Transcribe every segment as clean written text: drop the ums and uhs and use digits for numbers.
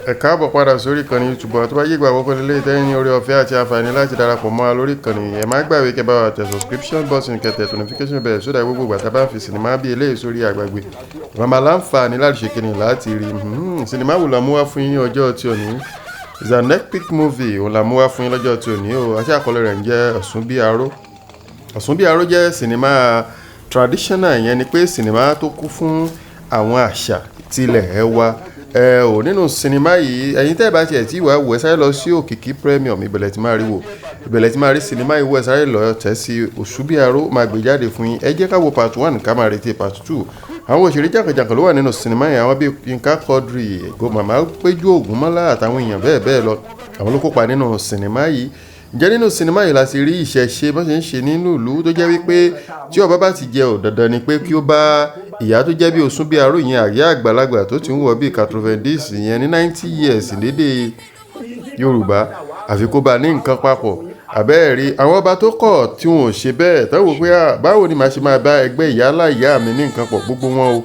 Ẹ káàbọ̀ padà sórí ìkànnì YouTube tó bá yé ìgbà àkọ́kọ́ lélẹ́yìí tẹ́yìn ní orí ọ̀fẹ́ àti àǹfààní láti darapọ̀ mọ́ wa lórí ìkànnì ẹ má gbàgbé kẹ́ bá wa tẹ subscription button kẹ́tẹ̀ notification bell sódà gbogbo ìgbà tá bá ń fi sinimá bí eléyìí sórí àgbàgbé wọn máa láǹfààní láti ṣe kíni láti rí sinimá wò la mú wá fún yín ní ọjọ́ tí ò ní is an epic movie òun la mú wá fún yín lọ́jọ́ tí ò ní o àti àkọlé rẹ̀ ń jẹ́ Osunbioro. Osunbioro jẹ́ sinimá traditional, ìyẹn ni pé sinimá tó kún fún àwọn àṣà tilẹ̀ ẹwà nínú sinimá yìí ẹ̀yin tẹ́ bá tiẹ̀ tí ìwà wò ẹ sáré lọ sí Òkìkí Premium ìbẹ̀lẹ̀ tí máa rí wò ìbẹ̀lẹ̀ tí máa rí sinimá yìí wò ẹ sáré lọ tẹ̀ sí Osunbioro máa gbé jáde fún yín ẹ jẹ́ ká wo part 1 ká máa retí part 2. àwọn òṣèré jàǹkànjàǹkàn ló wà nínú sinimá yìí àwọn bíi Yinka Quadri màmá Peju Ogunmola àtàwọn èèyàn bẹ́ẹ̀ bẹ́ẹ̀ lọ àwọn ló kópa nínú sinimá yìí. Ǹjẹ́ nínú sinimá yìí la ti rí ìṣẹ̀ṣe bó ṣe ń ṣe nínú ìlú tó jẹ́ wípé tí ọba bá ti jẹ ò dandan ni pé kí ó bá ìyá tó jẹ́ bí Osunbioro yẹn àyà àgbàlagbà tó ti ń wọ bí 90 yẹn ní 90 years lédè Yorùbá àfi kó bá ní nǹkan papọ̀ àbẹ́ẹ̀rí àwọn ọba tó kọ̀ tí wọn ò ṣe bẹ́ẹ̀ tó wò pé báwo ni màá ṣe máa bá ẹgbẹ́ ìyálà ìyá mi ní nǹkan pọ̀ gbogbo wọn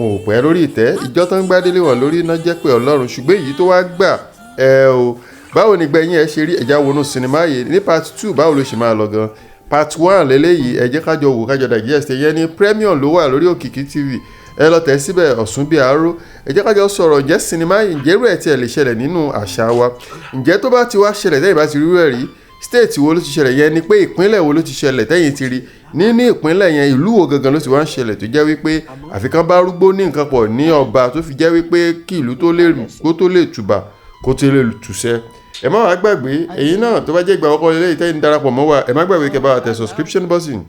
ò pẹ́ lórí ìtẹ́ ìjọ tó ń gbádélé wọn lórí iná jẹ́ pé Ọlọ́run ṣùgbọ́n èyí tó wá gbà báwo ni gbẹ̀yìn ẹ ṣe rí ẹ̀já wọnú sinimá yìí ní part 2 báwo ló ṣe máa lọ gan part 1 lélẹ́yìí ẹ jẹ́ kájọ wò kájọ digest yẹn ní Premium ló wà lórí Òkìkí TV ẹ lọ tẹ̀ síbẹ̀ Osunbioro ẹ jẹ́ kájọ sọ̀rọ̀ ǹjẹ́ sinimá yìí ǹjẹ́ irú ẹ̀ tí ẹ lè ṣẹlẹ̀ nínú àṣà wa ǹjẹ́ tó bá ti wá ṣẹlẹ̀ tẹ́yìn bá ti rí rẹ̀ rí state wo ló ti ṣẹlẹ̀ yẹn ni pé ìpínlẹ̀ wo ló ti ṣẹlẹ̀ tẹ́yìn ti rí ní ìpínlẹ̀ yẹn ìlú wo gangan ló ti wá ń ṣẹlẹ̀ tó jẹ́ wípé àfikán bá rúgbó ní nǹkan pọ̀ ní ọba tó fi jẹ́ wípé kí ìlú tó lè tùbà kó tó lè tùṣẹ́. Ẹ má wá gbàgbé èyí náà tó bá jẹ́ ìgbà àkọ́kọ́ lélẹ́yìí tẹ́yìn darapọ̀ mọ́ wa ẹ má gbàgbé kẹ́ bá wa tẹ subscription button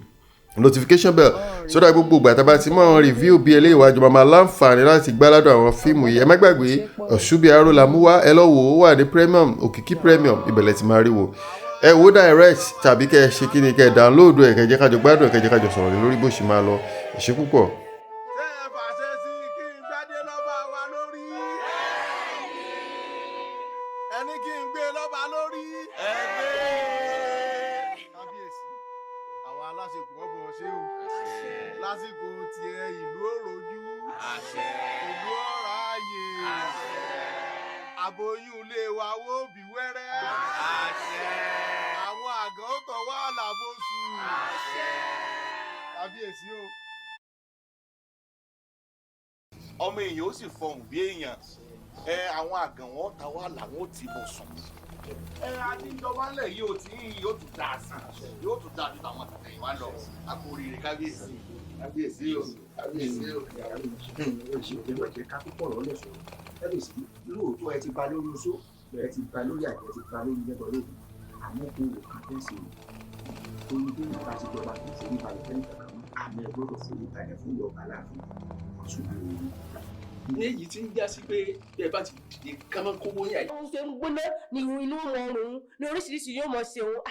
notification bell sódà gbogbo ìgbà tá a bá ti mọ̀ review bí eléyìí wájú máa láǹfààní láti gbáládùn àwọn fíìmù yìí ẹ má gbàgbé Osunbioro la mú wá ẹ lọ wò ó wà ní Premium Òkìkí Premium ìbẹ̀lẹ̀ tí máa rí wò ẹ wò direct tàbí kẹ́ ẹ ṣe kí ni kẹ́ ẹ download ẹ kẹ́ jẹ́ kájọ gbádùn ẹ kẹ́ jẹ́ kájọ sọ̀rọ̀ lórí bó ṣe máa lọ ẹ ṣé púpọ̀. ẹni kí n gbé lọ́ba lórí. kábíyèsí àwọn aláṣepọ̀ ọ̀bọ̀ ṣé o lásìkò tiẹ̀ ìlú òròjú ìlú ọ̀rọ̀ ààyè àbòyún ilé wa wó bí wẹ́rẹ́ àwọn àgàn ó tọ̀ wá làbóṣù kábíyèsí o. ọmọ èèyàn ó sì fọhùn bí èèyàn àwọn àgàn wọn ta wá làwọn ò tí bọ̀ sùn. àtijọba ńlẹ̀ yóò tún dáa sí yóò tún dáa ju àwọn àtàtẹ̀yìn wá lọ àkóríire kábíyèsí kábíyèsí o kábíyèsí o. ìṣèjọba jẹ ká púpọ̀ lọ́lẹ̀ sọ kábíyèsí lóòótọ́ ẹ ti ba lórí oṣó ẹ ti ba lórí àjẹ ẹ ti ba lórí lẹ́bọ̀ lóògùn àmọ́ kò wò ká fẹ́ sí i orí bí ìgbà tí ìjọba kò forí balẹ̀ fẹ́ nìkan kan àmì ẹ gbọ́dọ̀ forí balẹ̀ fún ìyọba láàfin Ọ̀ṣunbíoro ní èyí tí ń já sí pé bí ẹ bá ti dìde ká máa kówó yà yìí. òun ṣe ń gbóná ní inú rọrùn ní oríṣiríṣi yóò mọ ṣe òun